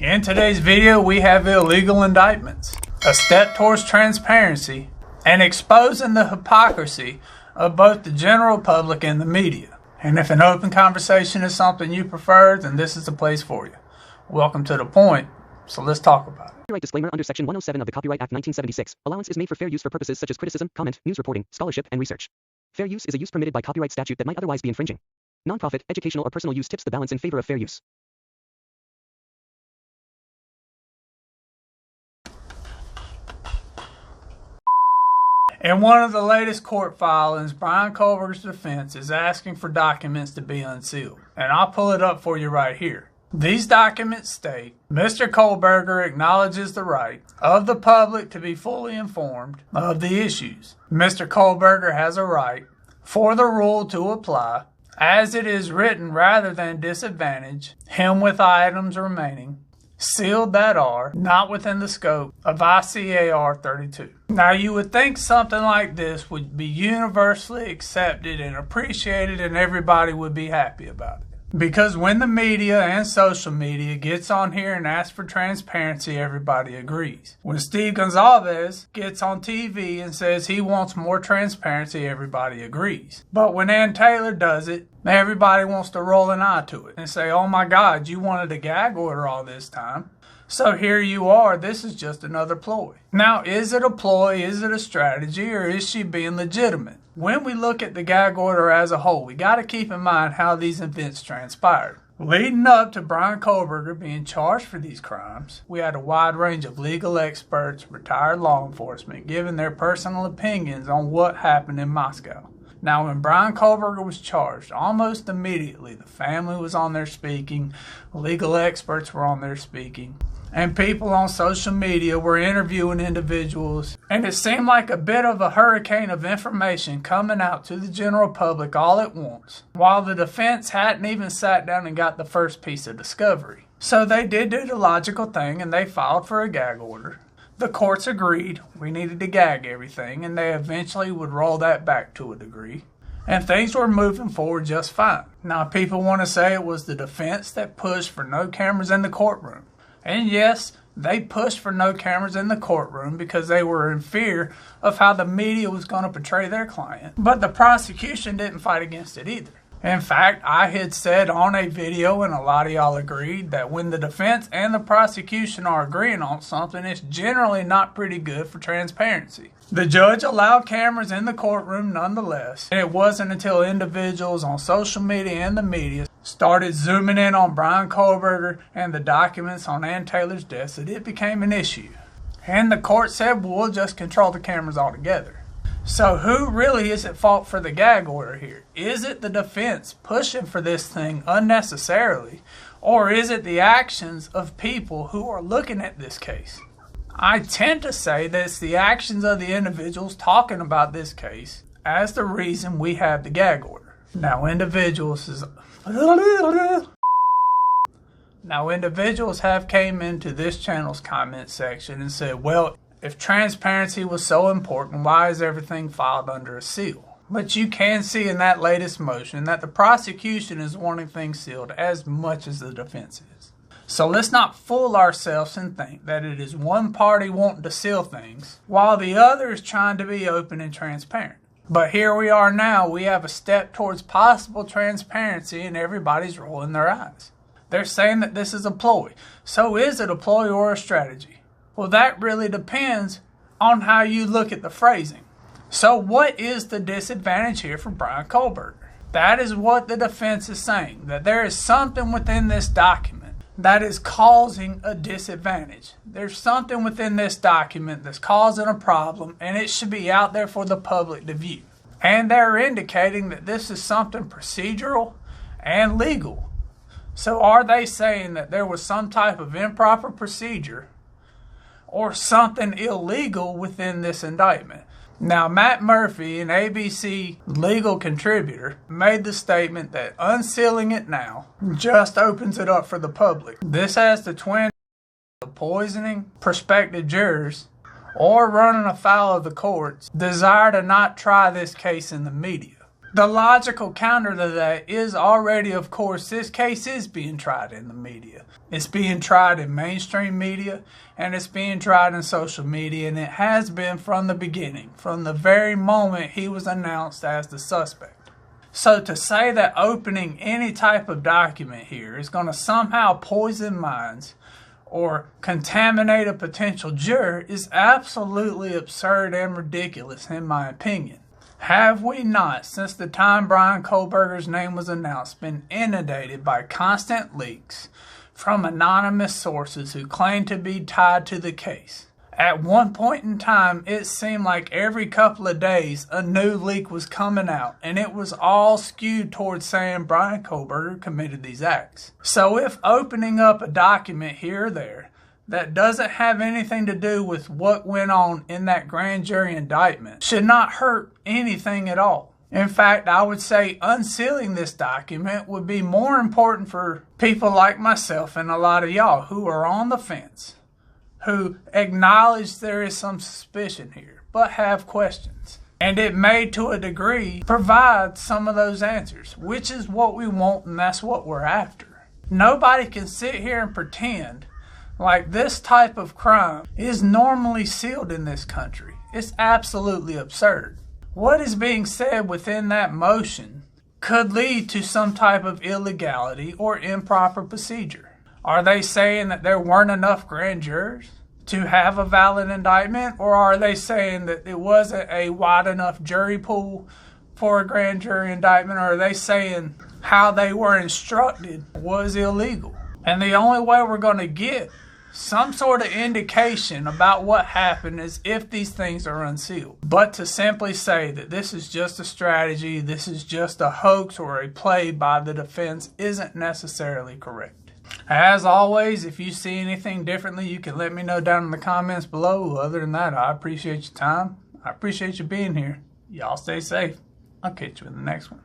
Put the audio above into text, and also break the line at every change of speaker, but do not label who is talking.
In today's video, we have illegal indictments, a step towards transparency, and exposing the hypocrisy of both the general public and the media. And if an open conversation is something you prefer, then this is the place for you. Welcome to The Point, so let's talk about it.
Copyright disclaimer under Section 107 of the Copyright Act 1976. Allowance is made for fair use for purposes such as criticism, comment, news reporting, scholarship, and research. Fair use is a use permitted by copyright statute that might otherwise be infringing. Nonprofit, educational, or personal use tips the balance in favor of fair use.
In one of the latest court filings, By Kohberger's defense is asking for documents to be unsealed. And I'll pull it up for you right here. These documents state, Mr. Kohberger acknowledges the right of the public to be fully informed of the issues. Mr. Kohberger has a right for the rule to apply as it is written rather than disadvantage him with items remaining sealed that are not within the scope of ICAR 32. Now you would think something like this would be universally accepted and appreciated and everybody would be happy about it. Because when the media and social media gets on here and asks for transparency, everybody agrees. When Steve Gonzalez gets on TV and says he wants more transparency, everybody agrees. But when Ann Taylor does it, everybody wants to roll an eye to it and say, oh my God, you wanted a gag order all this time. So here you are, this is just another ploy. Now, is it a ploy, is it a strategy, or is she being legitimate? When we look at the gag order as a whole, we got to keep in mind how these events transpired. Leading up to By Canva being charged for these crimes, we had a wide range of legal experts, retired law enforcement, giving their personal opinions on what happened in Moscow. Now, when By Canva was charged, almost immediately the family was on there speaking, legal experts were on there speaking, and people on social media were interviewing individuals, and it seemed like a bit of a hurricane of information coming out to the general public all at once, while the defense hadn't even sat down and got the first piece of discovery. So they did do the logical thing and they filed for a gag order. The courts agreed we needed to gag everything, and they eventually would roll that back to a degree. And things were moving forward just fine. Now people want to say it was the defense that pushed for no cameras in the courtroom. And yes, they pushed for no cameras in the courtroom because they were in fear of how the media was going to portray their client. But the prosecution didn't fight against it either. In fact, I had said on a video, and a lot of y'all agreed, that when the defense and the prosecution are agreeing on something, it's generally not pretty good for transparency. The judge allowed cameras in the courtroom nonetheless, and it wasn't until individuals on social media and the media started zooming in on By Canva and the documents on Ann Taylor's death that it became an issue. And the court said, well, we'll just control the cameras altogether. So who really is at fault for the gag order here? Is it the defense pushing for this thing unnecessarily, or is it the actions of people who are looking at this case? I tend to say that it's the actions of the individuals talking about this case as the reason we have the gag order. Now individuals have came into this channel's comment section and said, well, if transparency was so important, why is everything filed under a seal? But you can see in that latest motion that the prosecution is wanting things sealed as much as the defense is. So let's not fool ourselves and think that it is one party wanting to seal things while the other is trying to be open and transparent. But here we are now, we have a step towards possible transparency and everybody's rolling their eyes. They're saying that this is a ploy. So is it a ploy or a strategy? Well, that really depends on how you look at the phrasing. So what is the disadvantage here for By Canva? That is what the defense is saying, that there is something within this document that is causing a disadvantage. There's something within this document that's causing a problem, and it should be out there for the public to view. And they're indicating that this is something procedural and legal. So are they saying that there was some type of improper procedure or something illegal within this indictment? Now, Matt Murphy, an ABC legal contributor, made the statement that unsealing it now just opens it up for the public. This has the twin of poisoning prospective jurors or running afoul of the court's desire to not try this case in the media. The logical counter to that is already, of course, this case is being tried in the media. It's being tried in mainstream media, and it's being tried in social media, and it has been from the beginning, from the very moment he was announced as the suspect. So to say that opening any type of document here is going to somehow poison minds or contaminate a potential juror is absolutely absurd and ridiculous in my opinion. Have we not, since the time Bryan Kohberger's name was announced, been inundated by constant leaks from anonymous sources who claim to be tied to the case? At one point in time, it seemed like every couple of days a new leak was coming out, and it was all skewed towards saying Bryan Kohberger committed these acts. So if opening up a document here or there that doesn't have anything to do with what went on in that grand jury indictment should not hurt anything at all. In fact, I would say unsealing this document would be more important for people like myself and a lot of y'all who are on the fence, who acknowledge there is some suspicion here, but have questions. And it may, to a degree, provide some of those answers, which is what we want and that's what we're after. Nobody can sit here and pretend like this type of crime is normally sealed in this country. It's absolutely absurd. What is being said within that motion could lead to some type of illegality or improper procedure. Are they saying that there weren't enough grand jurors to have a valid indictment, or are they saying that it wasn't a wide enough jury pool for a grand jury indictment, or are they saying how they were instructed was illegal? And the only way we're going to get some sort of indication about what happened is if these things are unsealed. But to simply say that this is just a strategy, this is just a hoax or a play by the defense isn't necessarily correct. As always, if you see anything differently, you can let me know down in the comments below. Other than that, I appreciate your time. I appreciate you being here. Y'all stay safe. I'll catch you in the next one.